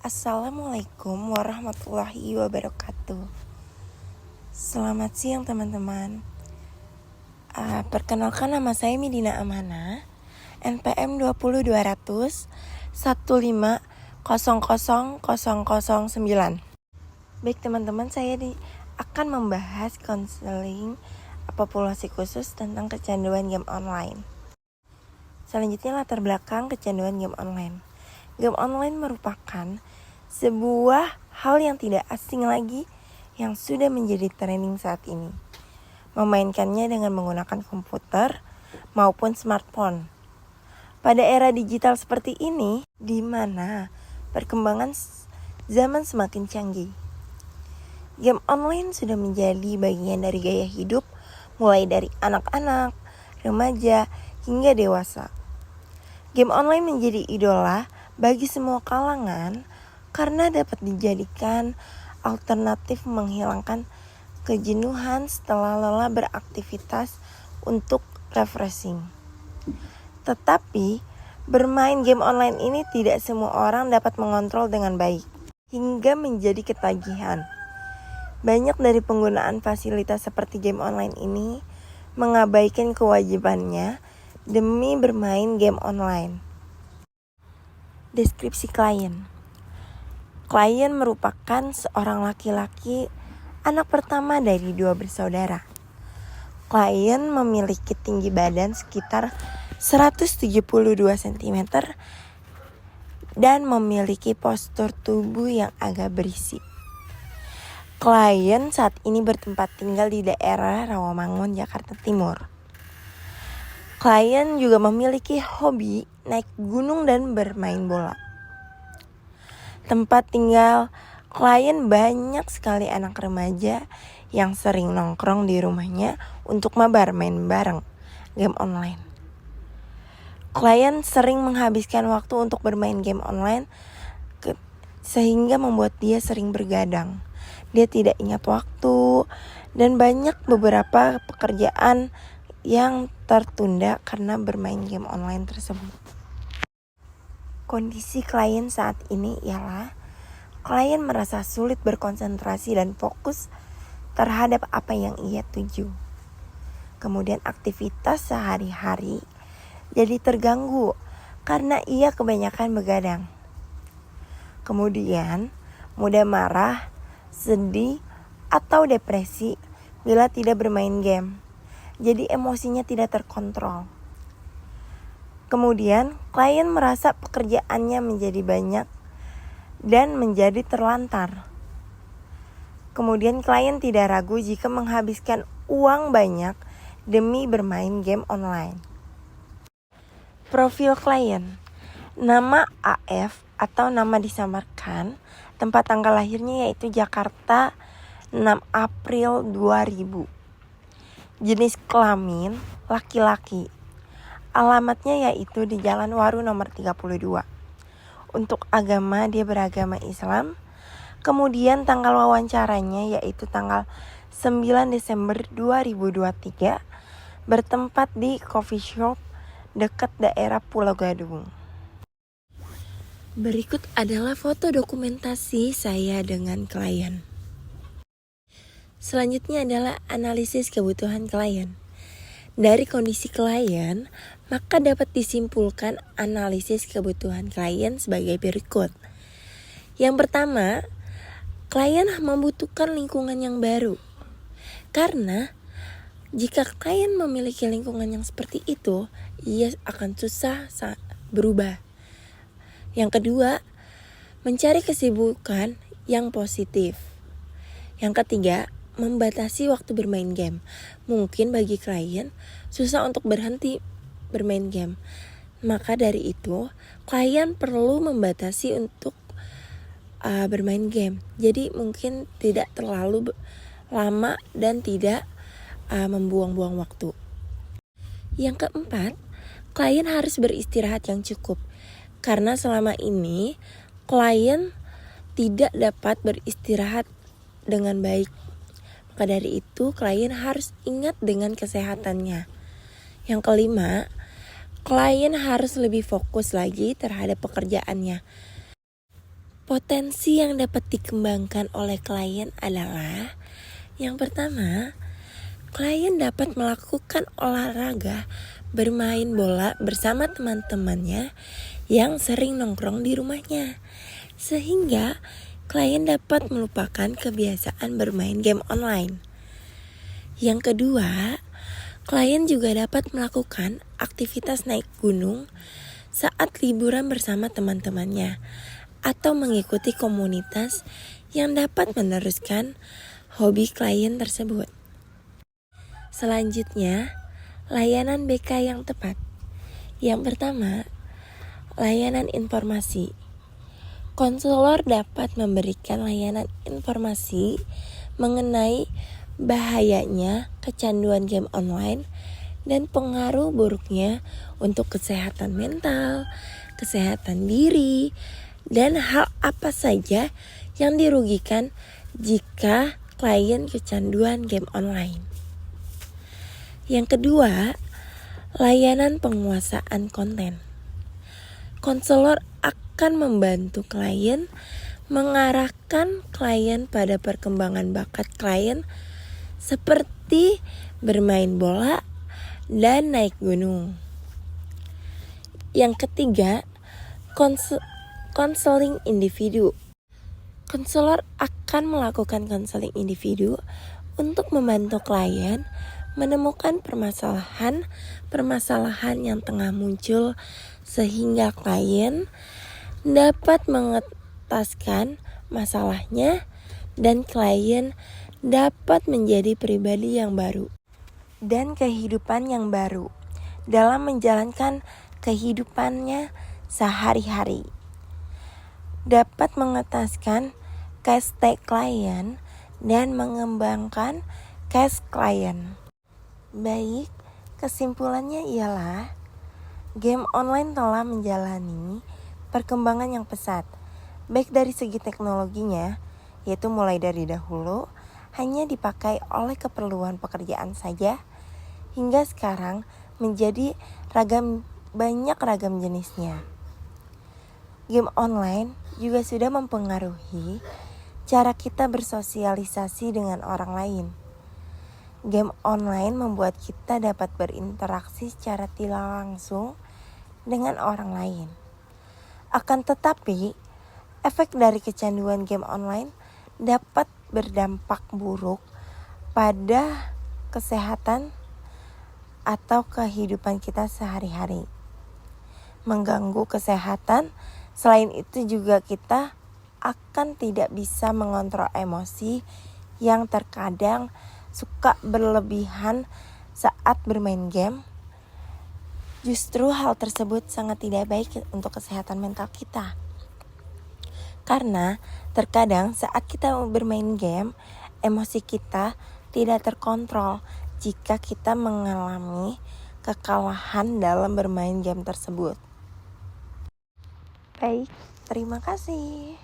Assalamualaikum warahmatullahi wabarakatuh. Selamat siang teman-teman. Perkenalkan, nama saya Midina Amana, NPM 20200 1500009. Baik teman-teman, saya akan membahas konseling populasi khusus tentang kecanduan game online. Selanjutnya, latar belakang kecanduan game online. Game online merupakan sebuah hal yang tidak asing lagi yang sudah menjadi trending saat ini. Memainkannya dengan menggunakan komputer maupun smartphone. Pada era digital seperti ini, di mana perkembangan zaman semakin canggih, game online sudah menjadi bagian dari gaya hidup, mulai dari anak-anak, remaja, hingga dewasa. Game online menjadi idola bagi semua kalangan karena dapat dijadikan alternatif menghilangkan kejenuhan setelah lelah beraktivitas untuk refreshing. Tetapi, bermain game online ini tidak semua orang dapat mengontrol dengan baik, hingga menjadi ketagihan. Banyak dari penggunaan fasilitas seperti game online ini mengabaikan kewajibannya demi bermain game online. Deskripsi klien. Klien merupakan seorang laki-laki, anak pertama dari 2 bersaudara. Klien memiliki tinggi badan sekitar 172 cm dan memiliki postur tubuh yang agak berisi. Klien saat ini bertempat tinggal di daerah Rawamangun, Jakarta Timur. Klien juga memiliki hobi naik gunung dan bermain bola. Tempat tinggal klien banyak sekali anak remaja yang sering nongkrong di rumahnya untuk mabar main bareng game online. Klien sering menghabiskan waktu untuk bermain game online sehingga membuat dia sering bergadang. Dia tidak ingat waktu dan banyak beberapa pekerjaan yang tertunda karena bermain game online tersebut. Kondisi klien saat ini ialah klien merasa sulit berkonsentrasi dan fokus terhadap apa yang ia tuju. Kemudian aktivitas sehari-hari jadi terganggu karena ia kebanyakan begadang. Kemudian mudah marah, sedih, atau depresi bila tidak bermain game. Jadi emosinya tidak terkontrol. Kemudian klien merasa pekerjaannya menjadi banyak dan menjadi terlantar. Kemudian klien tidak ragu jika menghabiskan uang banyak demi bermain game online. Profil klien. Nama AF atau nama disamarkan, tempat tanggal lahirnya yaitu Jakarta 6 April 2000. Jenis kelamin laki-laki. Alamatnya yaitu di Jalan Waru nomor 32. Untuk agama dia beragama Islam. Kemudian tanggal wawancaranya yaitu tanggal 9 Desember 2023. Bertempat di coffee shop dekat daerah Pulau Gadung. Berikut adalah foto dokumentasi saya dengan klien. Selanjutnya adalah analisis kebutuhan klien. Dari kondisi klien, maka dapat disimpulkan analisis kebutuhan klien sebagai berikut. Yang pertama, klien membutuhkan lingkungan yang baru. Karena jika klien memiliki lingkungan yang seperti itu, ia akan susah berubah. Yang kedua, mencari kesibukan yang positif. Yang ketiga, membatasi waktu bermain game. Mungkin bagi klien susah untuk berhenti bermain game. Maka dari itu, klien perlu membatasi untuk bermain game. Jadi mungkin tidak terlalu lama dan tidak membuang-buang waktu. Yang keempat, klien harus beristirahat yang cukup. Karena selama ini klien tidak dapat beristirahat dengan baik. Maka dari itu klien harus ingat dengan kesehatannya. Yang kelima, klien harus lebih fokus lagi terhadap pekerjaannya. Potensi yang dapat dikembangkan oleh klien adalah yang pertama, klien dapat melakukan olahraga bermain bola bersama teman-temannya yang sering nongkrong di rumahnya. Sehingga klien dapat melupakan kebiasaan bermain game online. Yang kedua, klien juga dapat melakukan aktivitas naik gunung saat liburan bersama teman-temannya atau mengikuti komunitas yang dapat meneruskan hobi klien tersebut. Selanjutnya, layanan BK yang tepat. Yang pertama, layanan informasi. Konselor dapat memberikan layanan informasi mengenai bahayanya kecanduan game online dan pengaruh buruknya untuk kesehatan mental, kesehatan diri, dan hal apa saja yang dirugikan jika klien kecanduan game online. Yang kedua, layanan penguasaan konten. Konselor akan membantu klien mengarahkan klien pada perkembangan bakat klien seperti bermain bola dan naik gunung. Yang ketiga, konseling individu. Konselor akan melakukan konseling individu untuk membantu klien menemukan permasalahan yang tengah muncul sehingga klien dapat mengetaskan masalahnya dan klien dapat menjadi pribadi yang baru dan kehidupan yang baru dalam menjalankan kehidupannya sehari-hari. Dapat mengetaskan case klien dan mengembangkan case klien. Baik, kesimpulannya ialah game online telah menjalani perkembangan yang pesat, baik dari segi teknologinya, yaitu mulai dari dahulu hanya dipakai oleh keperluan pekerjaan saja, hingga sekarang menjadi banyak ragam jenisnya. Game online juga sudah mempengaruhi cara kita bersosialisasi dengan orang lain. Game online membuat kita dapat berinteraksi secara tidak langsung dengan orang lain. Akan tetapi, efek dari kecanduan game online dapat berdampak buruk pada kesehatan atau kehidupan kita sehari-hari. Mengganggu kesehatan, selain itu juga kita akan tidak bisa mengontrol emosi yang terkadang suka berlebihan saat bermain game. Justru hal tersebut sangat tidak baik untuk kesehatan mental kita. Karena terkadang saat kita bermain game, emosi kita tidak terkontrol jika kita mengalami kekalahan dalam bermain game tersebut. Baik, terima kasih.